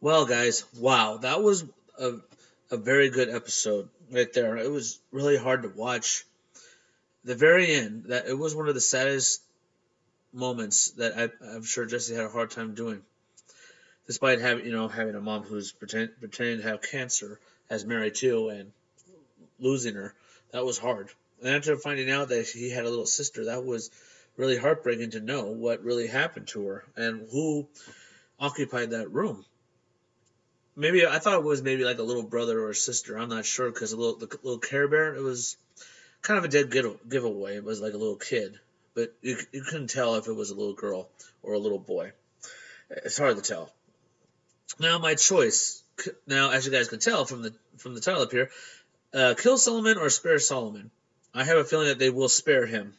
Well, guys, wow, that was a, a very good episode right there. It was really hard to watch. The very end, that it was one of the saddest moments that I'm sure Jesse had a hard time doing, despite having a mom who's pretending to have cancer as Mary too, and losing her. That was hard. And after finding out that he had a little sister, that was really heartbreaking to know what really happened to her and who occupied that room. Maybe I thought it was maybe like a little brother or a sister. I'm not sure because the little Care Bear, it was kind of a dead giveaway. It was like a little kid, but you couldn't tell if it was a little girl or a little boy. It's hard to tell. Now my choice. Now, as you guys can tell from the title up here, kill Solomon or spare Solomon. I have a feeling that they will spare him,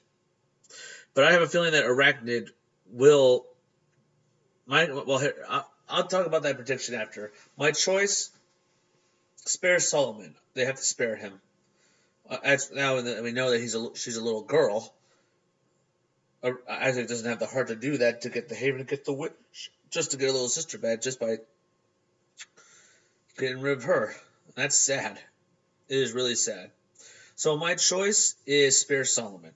but I have a feeling that Arachnid will. Here, I'll talk about that prediction after. My choice: spare Solomon. They have to spare him. Now we know that she's a little girl. Isaac doesn't have the heart to do that to get the Haven to get the witch, just to get a little sister back, just by getting rid of her. That's sad. It is really sad. So my choice is spare Solomon.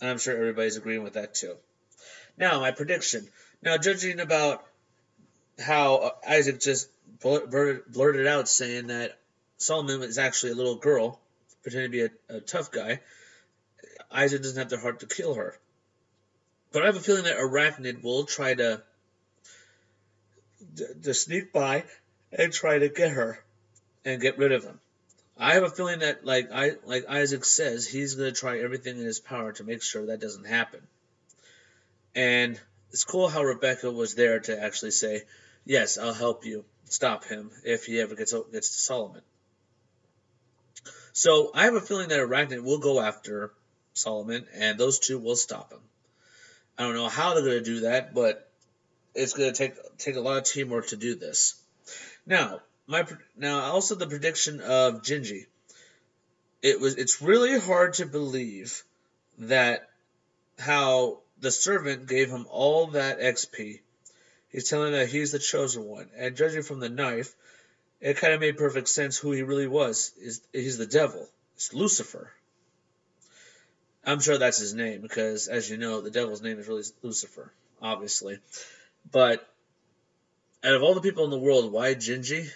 And I'm sure everybody's agreeing with that too. Now, my prediction. Now, judging about how Isaac just blurted out saying that Solomon is actually a little girl, pretending to be a tough guy, Isaac doesn't have the heart to kill her. But I have a feeling that Arachnid will try to sneak by and try to get her and get rid of him. I have a feeling that, like Isaac says, he's going to try everything in his power to make sure that doesn't happen. And it's cool how Rebecca was there to actually say, yes, I'll help you stop him if he ever gets to Solomon. So I have a feeling that Arachnid will go after Solomon, and those two will stop him. I don't know how they're going to do that, but it's going to take a lot of teamwork to do this. Now also the prediction of Gingy. It's really hard to believe that how the servant gave him all that XP. He's telling that he's the chosen one, and judging from the knife, it kind of made perfect sense who he really was. He's the devil. It's Lucifer. I'm sure that's his name because, as you know, the devil's name is really Lucifer, obviously. But out of all the people in the world, why Gingy?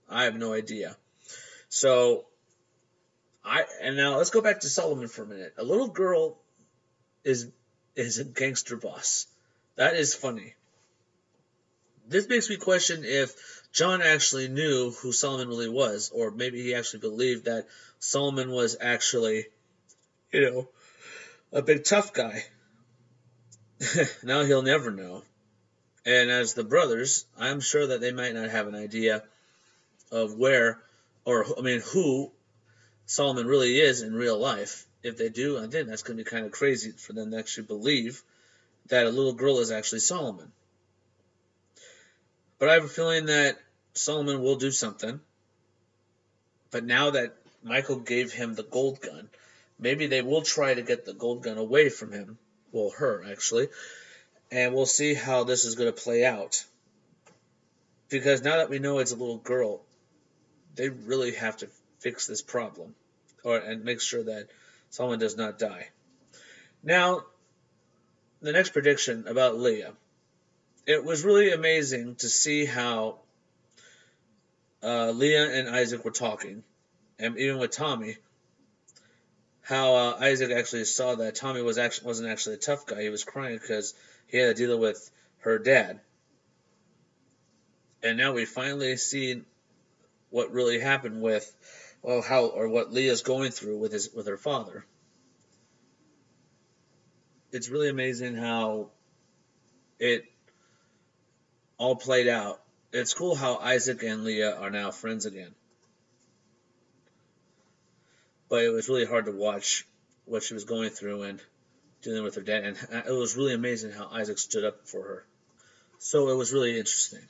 I have no idea. So, and now let's go back to Solomon for a minute. A little girl is a gangster boss. That is funny. This makes me question if John actually knew who Solomon really was, or maybe he actually believed that Solomon was actually, a big tough guy. Now he'll never know. And as the brothers, I'm sure that they might not have an idea of who Solomon really is in real life. If they do, I think that's going to be kind of crazy for them to actually believe that a little girl is actually Solomon. But I have a feeling that Solomon will do something. But now that Michael gave him the gold gun, maybe they will try to get the gold gun away from him. Well, her, actually. And we'll see how this is going to play out. Because now that we know it's a little girl, they really have to fix this problem. And make sure that Solomon does not die. Now, the next prediction about Leah. It was really amazing to see how Leah and Isaac were talking, and even with Tommy, how Isaac actually saw that Tommy wasn't actually a tough guy. He was crying because he had to deal with her dad. And now we finally see what really happened with, what Leah's going through with her father. It's really amazing how it all played out. It's cool how Isaac and Leah are now friends again. But it was really hard to watch what she was going through and dealing with her dad. And it was really amazing how Isaac stood up for her. So it was really interesting.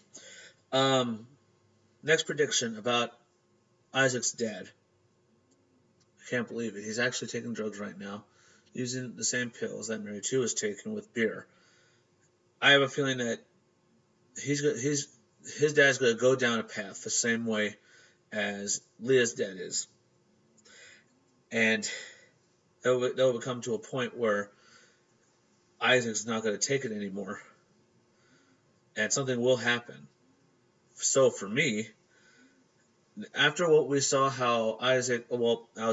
Next prediction about Isaac's dad. I can't believe it. He's actually taking drugs right now, using the same pills that Mary 2 is taking with beer. I have a feeling that his dad's going to go down a path the same way as Leah's dad is. And they'll come to a point where Isaac's not going to take it anymore. And something will happen. So for me, after what we saw how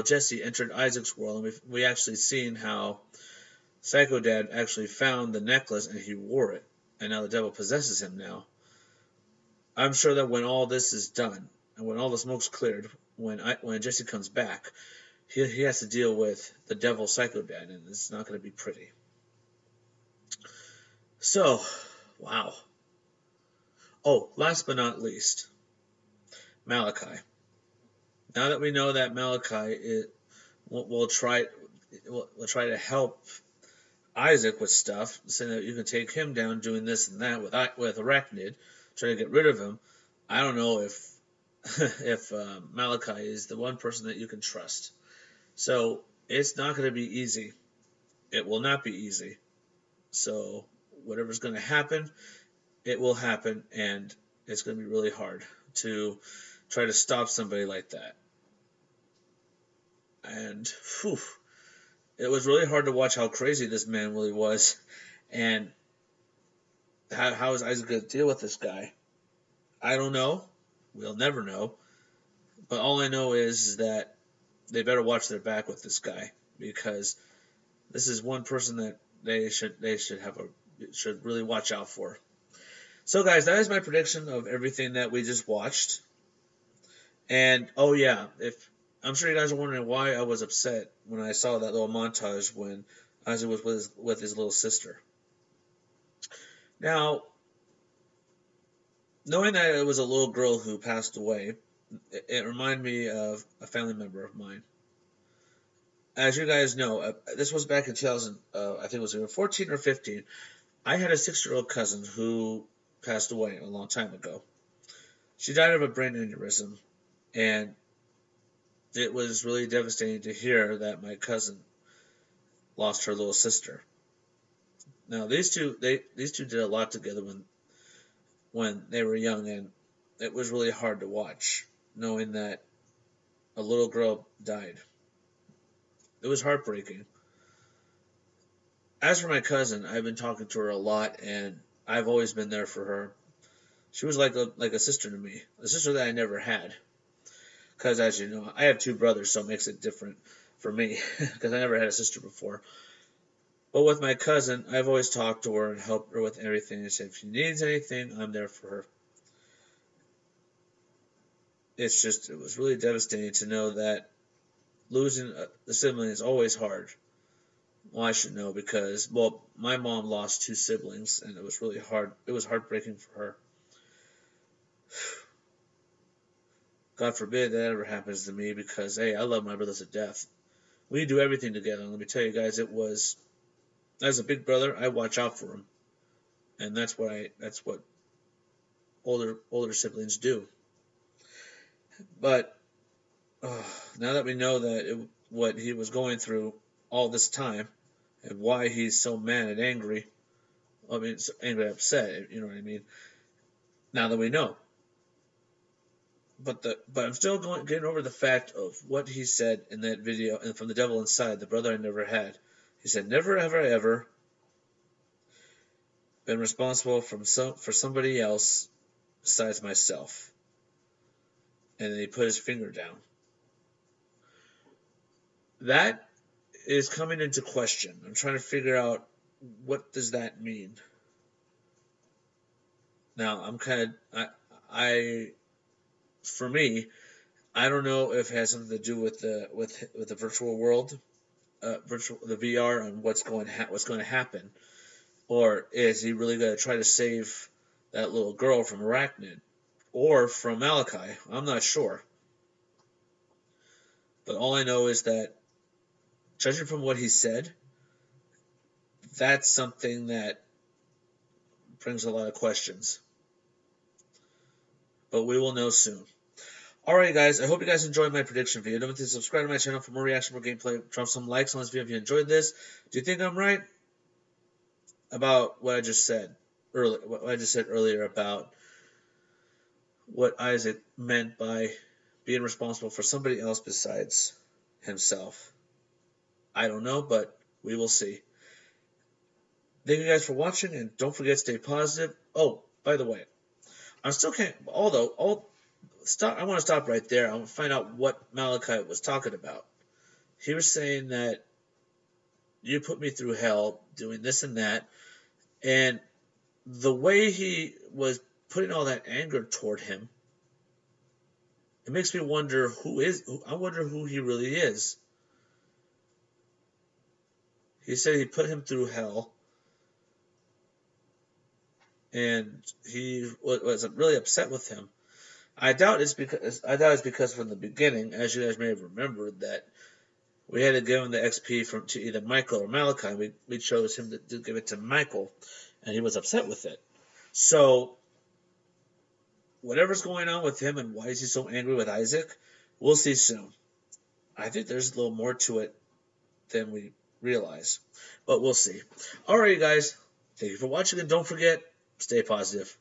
Jesse entered Isaac's world, and we actually seen how Psycho Dad actually found the necklace and he wore it, and now the devil possesses him now. I'm sure that when all this is done, and when all the smoke's cleared, when Jesse comes back, he has to deal with the devil Psycho Dad, and it's not going to be pretty. So, wow. Oh, last but not least, Malachi. Now that we know that Malachi will try to help Isaac with stuff, saying that you can take him down doing this and that with Arachnid, try to get rid of him. I don't know if Malachi is the one person that you can trust. So it's not going to be easy. It will not be easy. So whatever's going to happen, it will happen, and it's going to be really hard to try to stop somebody like that. And it was really hard to watch how crazy this man really was, and how is Isaac going to deal with this guy? I don't know. We'll never know. But all I know is that they better watch their back with this guy, because this is one person that they should really watch out for. So guys, that is my prediction of everything that we just watched. And oh yeah, if I'm sure you guys are wondering why I was upset when I saw that little montage when Isaac was with his little sister. Now, knowing that it was a little girl who passed away, it reminded me of a family member of mine. As you guys know, this was back in 2000, I think it was either 14 or 15. I had a 6-year-old cousin who passed away a long time ago. She died of a brain aneurysm, and it was really devastating to hear that my cousin lost her little sister. Now these two did a lot together when they were young, and it was really hard to watch, knowing that a little girl died. It was heartbreaking. As for my cousin, I've been talking to her a lot, and I've always been there for her. She was like a sister to me, a sister that I never had. Because as you know, I have 2 brothers, so it makes it different for me, because I never had a sister before. But with my cousin, I've always talked to her and helped her with everything. And said if she needs anything, I'm there for her. It was really devastating to know that losing a sibling is always hard. Well, I should know because, my mom lost 2 siblings, and it was really hard. It was heartbreaking for her. God forbid that ever happens to me, because, hey, I love my brothers to death. We do everything together. And let me tell you guys, as a big brother, I watch out for him. And that's what older siblings do. But now that we know that what he was going through all this time, and why he's so mad and angry, angry and upset, you know what I mean? Now that we know. But I'm still getting over the fact of what he said in that video, and from the devil inside, the brother I never had. He said, never, ever, ever been responsible for somebody else besides myself. And then he put his finger down. That is coming into question. I'm trying to figure out, what does that mean? Now, for me, I don't know if it has something to do with the virtual world, the VR, and what's going to happen, or is he really going to try to save that little girl from Arachnid, or from Malachi? I'm not sure. But all I know is that, judging from what he said, that's something that brings a lot of questions. But we will know soon. Alright guys, I hope you guys enjoyed my prediction video. Don't forget to subscribe to my channel for more reaction, more gameplay. Drop some likes on this video if you enjoyed this. Do you think I'm right about what I just said earlier about what Isaac meant by being responsible for somebody else besides himself. I don't know, but we will see. Thank you guys for watching, and don't forget to stay positive. Oh, by the way, I still can't. Although, stop. I want to stop right there. I want to find out what Malachi was talking about. He was saying that you put me through hell doing this and that, and the way he was putting all that anger toward him, it makes me wonder I wonder who he really is. He said he put him through hell, and he was really upset with him. I doubt it's because from the beginning, as you guys may have remembered, that we had to give him the XP to either Michael or Malachi. We chose him to give it to Michael, and he was upset with it. So whatever's going on with him and why is he so angry with Isaac, we'll see soon. I think there's a little more to it than we realize, but we'll see. All right, guys, thank you for watching, and don't forget, stay positive.